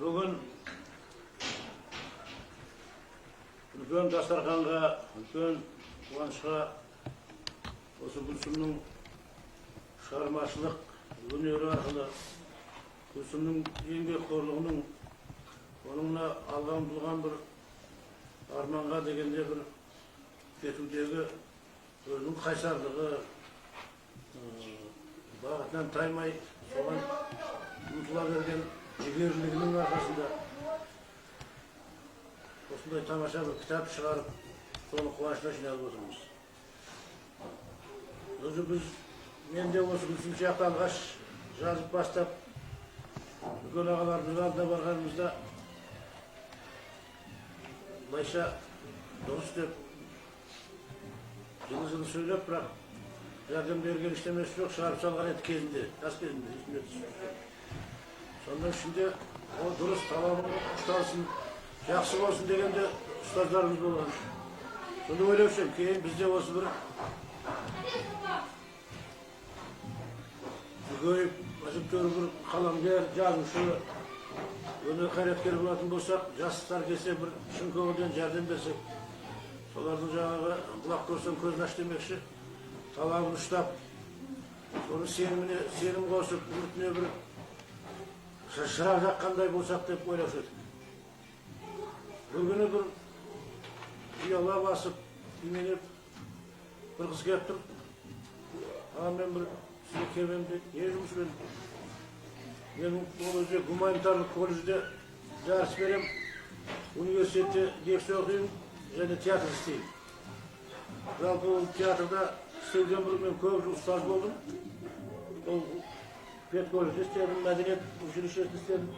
Bugün ulkan dastarxanға, ulkan қуанышқа осы Gülsümнің шығармашылық өнері арқылы, Gülsümнің еңбекқорлығының оныңна алға ұмтылған бір арманға дегенде бір кетудегі өзінің қайсарлығы, бағытынан таймай соған ұмтыла берген жігерлігінің арқасында осындай тамаша бір кітап шығарып, соны қуанышына жинап отырмыз. Өзі мен де осы Gülsüm сияқты алғаш жазып бастап, үлкен ағаларымыздың алдына барғанымызда былайша дұрыс деп жылы сөйлеп, бірақ жәрдем берген ештемесі жоқ, шығарып салған еді кезінде, жас кезінде, есімде түсірді. Сонның ішінде ол дұрыс талабың ұсталсын, жақсы болсын дегенде ұстаздарымыз болған. Соны ойлаушым, кейін бізде осы бір үлгейіп, әжептәуір бір қаламгер, жазушы, өнер қайраткері болатын болсақ, жастар келсе бір шын көңілден жәрдем берсек, солардың жаңағы құлақ көрсең көзін аш демекші, талабын ұштап, соны сенім қосып, үмітіне бір шырақ жаққандай болсақ деп ойлаушы едік. Бұл күні бір ұяла басып, именеп, бір қыз келіп тұр. Мен бір сізге келмем дейді, не жұмыспен? Мен ол өзі гуманитарлық колледжде дәріс берем, университетте лекция оқимын, және театр істеймін. Жалпы ол театрда істеуден бұрын мен көп жыл ұстаз болдым. Ол педколледжде істедім, мәдениет училищесінде істедім.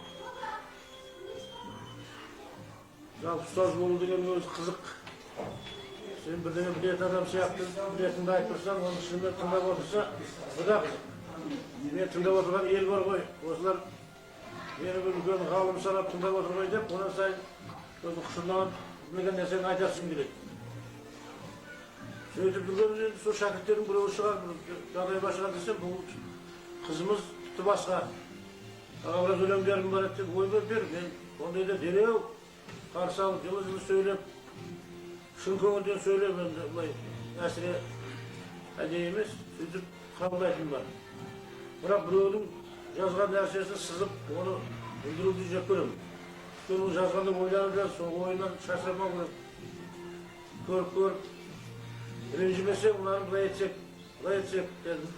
Жалпы ұстаз болу деген өзі қызық. Сен бірдеңе білетін адам сияқты, білетінді айтып тұрсаң, оны шынымен тыңдап отырса, бұда қызық. Мен тыңдап отырған ел бар ғой, осылар мені бір үлкен ғалым санап тыңдап отыр ғой деп, онан сайын өзі құшырнаған білген нәрсені айтасың келеді. Сөйтіп жүргеніміз енді сол шәкірттердің біреуі шығар, жағдай басыған десем, бұл қызымыз тіпті басқа. Біраз өлеңдерім бар еді деп ой бер, мен ондайда дереу қарсы алып, жылы сөйлеп, шын көңілден сөйлеп, енді бұлай әсіре әдейі емес, сөйтіп қабылдайтын бар. Бірақ біреудің жазған нәрсесін сызып, оны өндіруді жеп көремін. Оның жазғанда ойланып жаз, сол ойынан шашырмау керек. Көріп, ренжімесек, бұларын бұлай етсек, дедім.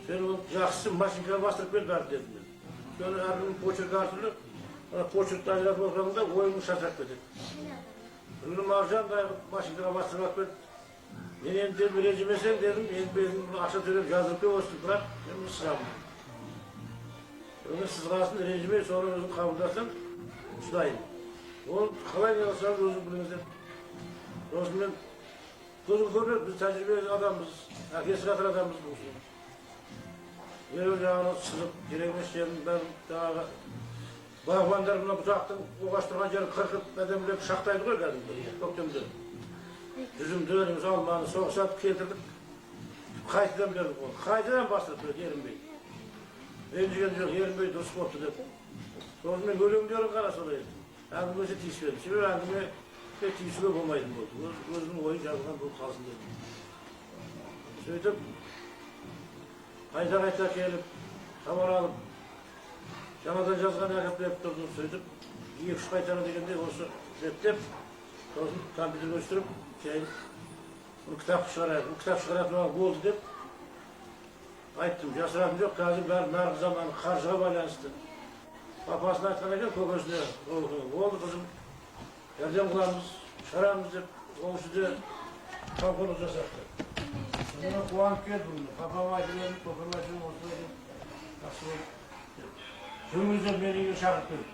Сен ол жақсысы машинкаға бастырып кел бәрі дедім мен. Өйткені әркімнің почеркі әртүрлі, почеркті ажыратып отырғанда ойыңды шашырап кетеді. Бүгін Маржан да машинкаға бастырып кетті. Мен енді ренжімесең дедім, енді ақша төлеп жазып кел осы, бірақ мен сығамын. Бүгін сызғасын ренжімей, соны өзін қабылдасаң, ұстайын. Ол қалай не қылсаңыз өзің біліңіздер. Осымен көзім көрмек, біз тәжірибелі адамбыз, әкесі қатар адамбыз болсын. Ереу жағынан сызып, керек емес жерін бәрін жаңағы бағбандар мына бұтақтың оғаш тұрған жерін қырқып, әдемілеп шақтайды ғой кәдімгі, көктемде. Жүзімді, алманы соғысатып келтірдік, қайтадан бердік ол. Қайтадан бастырып берді, ерінбей. Ренжіген жоқ, ерінбей дұрыс болыпты деп. Сонымен өлеңдерін қара солай еді. Әңгімесі тиіспеді. Себебі әңгімеге тиісуге болмайтын болды. Өзінің ойын жазылған бұл қалсын деді. Сөйтіп, қайта келіп, хабар алып, жаңадан жазған әкеп беріп тұрдым. Сөйтіп, 2-3 қайтара дегенде осы зеттеп, сосын компьютер өстіріп, кейін бұл кітап шығаратын болды деп айттым. Жасыратым жоқ, қазір бәрі нарық заманы қаржыға байланысты. Папасына айтқан екен, көкесіне, болды қызым, жәрдем қыламыз, шығарамыз деп, ол үшіде қамқорлық жасақты. Соны қуанып келді бүгін. Папама айтып едім, көкеме айтып осылай деп, жақсы болды. Жүріңіздер мені үйге шақырып келді.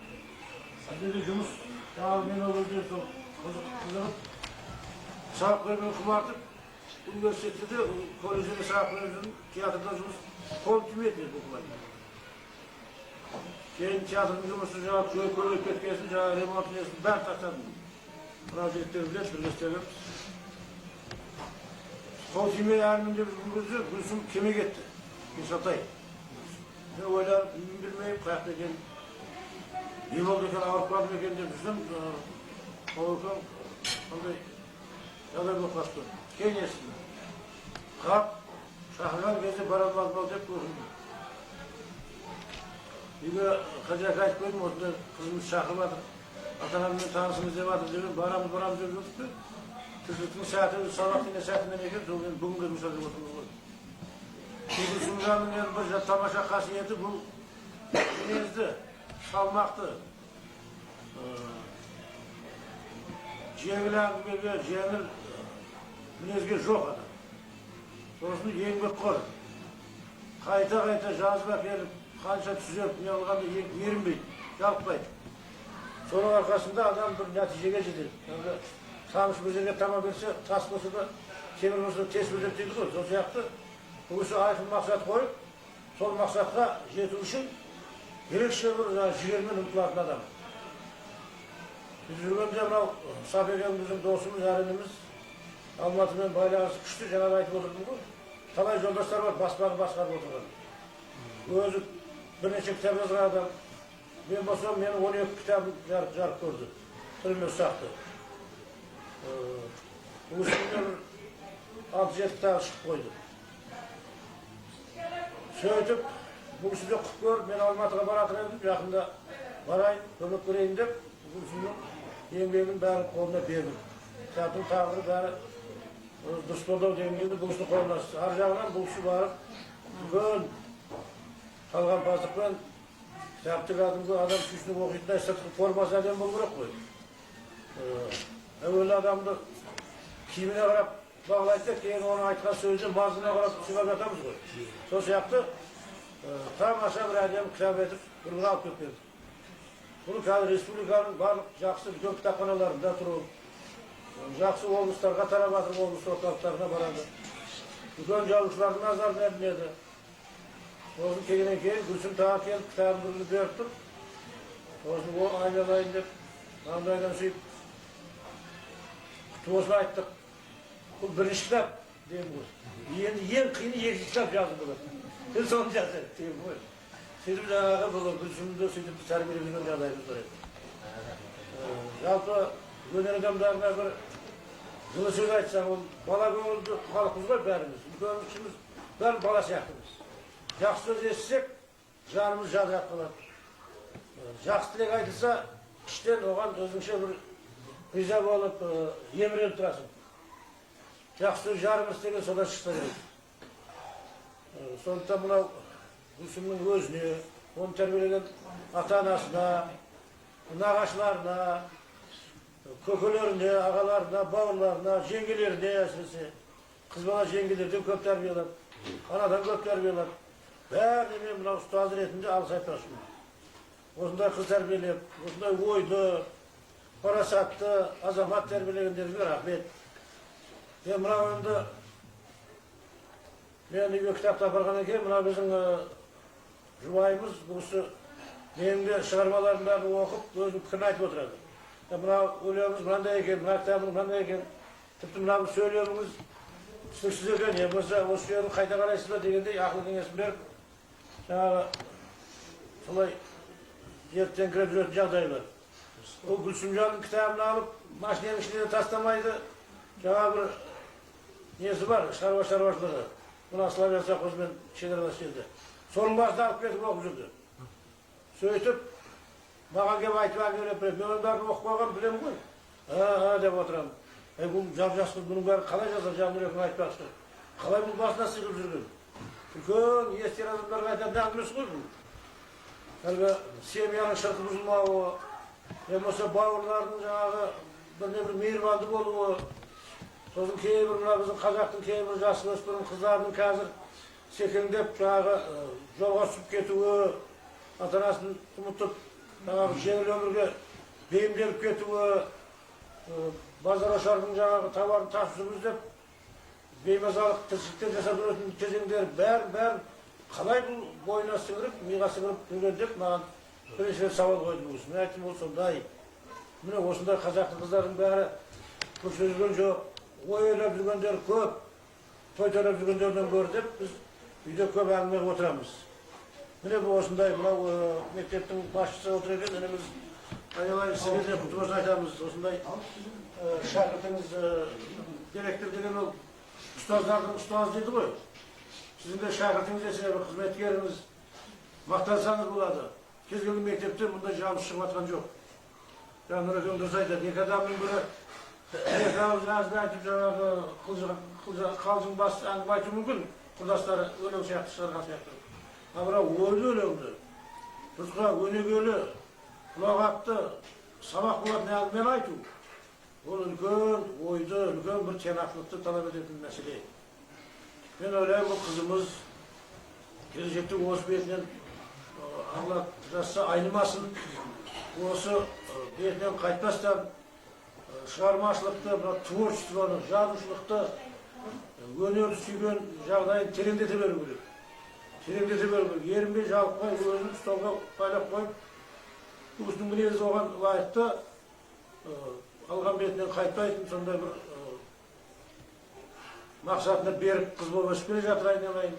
Бізде де жұмыс, жаңағы мен ол кезде сол қызығып, сабақ берген құмартып, университетте де, колледжде сабақ берген, театрда жұмыс қолым тимейді еді оқымайды. Кейін театрдың жұмысы жаңағы көйлеп кеткесін, жаңағы ремонт несін бәрі тастадым. Мынау жігіттер біледі, бірлестіріп. Қол тимей әрмін деп жүрген кезде Gülsüm kime gitti? Исатай. Ne oylar bilmeyip kayakta ekan. Ne oldu ekan, ağırıp kaldım ekan dep düşündüm. Oğuzhan onday yalan yok bastı. Kenyesinde. Kap, şahıran gezi baranmaz dep göründü. Bir de kacak ayet koydum, orada kızımız şahırmadı. Atanamın tanısımız devadı dedim, baramız dedim yoktu. Tüzüktün saatini, sabah yine saatinden ekim, bugün kızmış oldu. Kızımızın yanında tamaşa kasiyeti bu minezdi, salmaktı. Ciğerler gibi ciğerler minezge yok adam. Sonrasında yenmek kor. Kayta cazibak gelip, kança tüzüp, ne olğanda yerinmeydi, yapmaydı. Sonra arkasında adam bir neticeye getirdi. Yani samış müziğine tamam etse, tasması da, çevirmesi de test müziğini koydu. Sonra yaptı. Bu işe ait bir maksat koyup, son maksatla jetin için gerekçe bir ciğermen unutlardan adam. Biz yürüyünce Safiye'nin bizim dostumuz, yarenimiz, Almatı'nın bayrağını sıkıştı, Cenab-ı Ayet'e oturdum bu. Talay yoldaşlar var, baskarı oturdu. Bu özü bir neçe kitap yazan adam. Ben basam, benim 12 kitap jarık gördü. Tırmıyor saktı. Bu üstünden 6-7 kitap çıkıp koydu. Söğütüp, bu üstüne kutluyor, ben Almatı'ya baratır edip, yakında barayım, kömük göreyim deyip, bu üstünden yemeğimin bari koluna verdim. Kitapın tağırı bari dışpolda dengeli, bu üstüne koluna harcağından bu üstü varıp, bugün kalgan pazlıkla kitaptık adam üstüne okuyduğunda istatık forması adam bulgurak koydu. Evveli adamda kimine karab bağlayacak, keyin onu aytkan sözü bazına karab çıkar atamız koydu. Sonra yaptı, tam aşağı bir adam kitap edip, bunu alıp götürdü. Bunu Respublikanın barlık jaksı bütün kitapxanalarında turup, jaksı olmuşlarga taraf atırıp olmuş ortalıklarına baradı. Bütün çalışlarının nazarına edildi. Oğuzun kegine keyin, Gülsüm tağa kelip kitabını beriptir. Oğuzun o aynalayın dep, andaydan suyup, kutuosuna ayttık. Bu birinci kitap, deyim bu. En kıyını iki kitap yazdı bu. Ben son yazdı, deyim bu. Sizin жаңағы бұл Gülsüm'de сөйтіп тәрбиелеген жағдайымыз бар еді. Жалпы өнер адамдарына бір жылы сөз айтсам, ол бала көңілді халықпыз ғой бәріміз. Үлкен кішіміз бәрі бала сияқтымыз. Жақсы сөз естісек, жанымыз жадырап қалады. Жақсы тілек айтылса, іштен оған өзіңше бір риза болып, еміреніп тұрасың. Жақсы сөз жарым істеген содан шықса керек. Сондықтан мынау Gülsüm'ün özüne, onu terbiyelegen ata-anasına, nağaçlarına, kökülerine, ağalarına, bağırlarına, jengilerine esası. Kız bana jengilerden köp terbiyeler, anadan köp terbiyeler. Bärini men mına usta hazretinde alsa etmesin. Osunda kız terbiyelep, osunda oydu, parasatlı, azamat terbiyelegenlerine rahmet. Ben mına oyunda, ben bir kitapta bargan eken, mına bizim Jubayımız busu benim de çıkarmalarından okup özüm fikrini aytıp oturады. Buna ölüyoruz, bunda eken, buna kitabını bunda eken, tıptı buna söylüyoruz, üstüksüz eken, ya bolsa осы yerini kayta karaysızlar degende aklı kengesini berip, жаңағы солай жерттен кіріп жүретін жағдай бар. O Gülsümcan'ın kitabını alıp maşinenin içine taslamaydı. Жаңағы bir nesi var, şarvaşları. Bunu asla verse kozmen şeyler başlaydı. Sonun başında alıp getirip okup жүрді. Söğütüp, mağan kep aytıp öyle ben onların okup koygan bilem koy. Ha dep oturam. Bu jap-jasqız bunun bari kalay жазar, canlı ökün aytıp bakıştı. Kalay bunun başına sıkıp жүрген. Үлкен естер адамдарға айтам, не әңгімесі ғой бұл. Әлгі семьяның шырқы бұзылмауы, болмаса бауырлардың жаңағы бір мейірбанды болуы, сосын кейбір мына біздің қазақтың кейбір жасөспірім қыздарының қазір секеңдеп жаңағы жолға түсіп кетуі, ата-анасын ұмытып, жаңағы жеңіл өмірге бейімделіп кетуі, базар ошардың жаңағы тауарын тасып іздеп, беймазалық тіршіліктер жасап жүретін кезеңдер бәрін қалай бұл бойына сіңіріп, миға сіңіріп жүрген деп маған бірінші рет сауал қойды бұл кісі. Мен айттым, ол сондай. Міне осындай қазақтың қыздардың бәрі көп сөз жүрген жоқ, ой ойлап жүргендер көп, той тойлап жүргендерден гөрі деп біз үйде көп әңгіме отырамыз. Mine bu osunday, mekteptin başçısı otururken önümüz ayalay sizlerle kutlusu açarız. Osunday şarkıtınız direktör degen ol ustazlardan ustaz dedi koy. Sizin de şarkıtınız esine bir hizmetkarınız maqtansanız buladı. Kez gelin mektepte bunda canlı çıkmatkan yok. Yani öyle dursaydı, bir adamın böyle Ekavuz nazda açıp cevabı kalcın bas anlayıcı mümkün. Kurdasları öyle şey yaptı, çıkargan şey yaptı. Ama öyle öldü. Çocuklar öyle böyle kulak attı. Sabah kulak ne almayan aytı. O ülken oydu, ülken bir çenaklıkta talep edilen mesele. Ben öyle bu kızımız gelecekte Oğuz Bey'den Allah rastsa aynimasın. Oğuz'u Bey'den kaytmazdan шығармашылықты, творчествоны, жазушылықты өнерді сүйген жағдайын тереңдете беру керек. Тереңдете беру керек. Ерінбей жалықпай, өзін столға байлап қойып, өзінің мінезі оған лайықты алған бетінен қайтпайтын сондай бір мақсатына беріп қыз болып өсіп келе жатыр айналайын.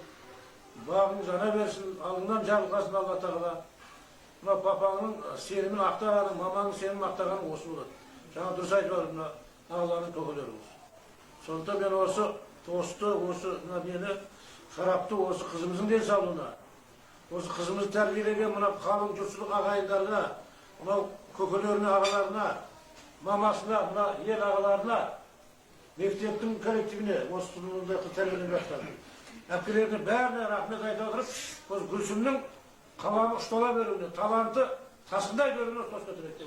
Бағың жана берсін, алдыңнан жарылқасын Алла тағала. Мына папаңның сенімін ақтағаны, мамаңның сенімін ақтағаны осы болады. Жаңа дұрыс айтып var mına ağaların tokularımız. Sonunda ben olsa tostu, olsa neyini şaraptı, olsa kızımızın den sağlığına, olsa kızımızı terbiyelegen buna kalın çocuk ağaylarına, buna kökülerine ağalarına, mamasına, buna yer ağalarına, mekteptin kolektifine, olsa sunumundaki terbiyelini başladı. Hepkilerine bärine rahmet ayta oturup, olsa Gülsüm'ün kavamı ustala bölümünü, talantı tasınday bölümünü tost götürüp.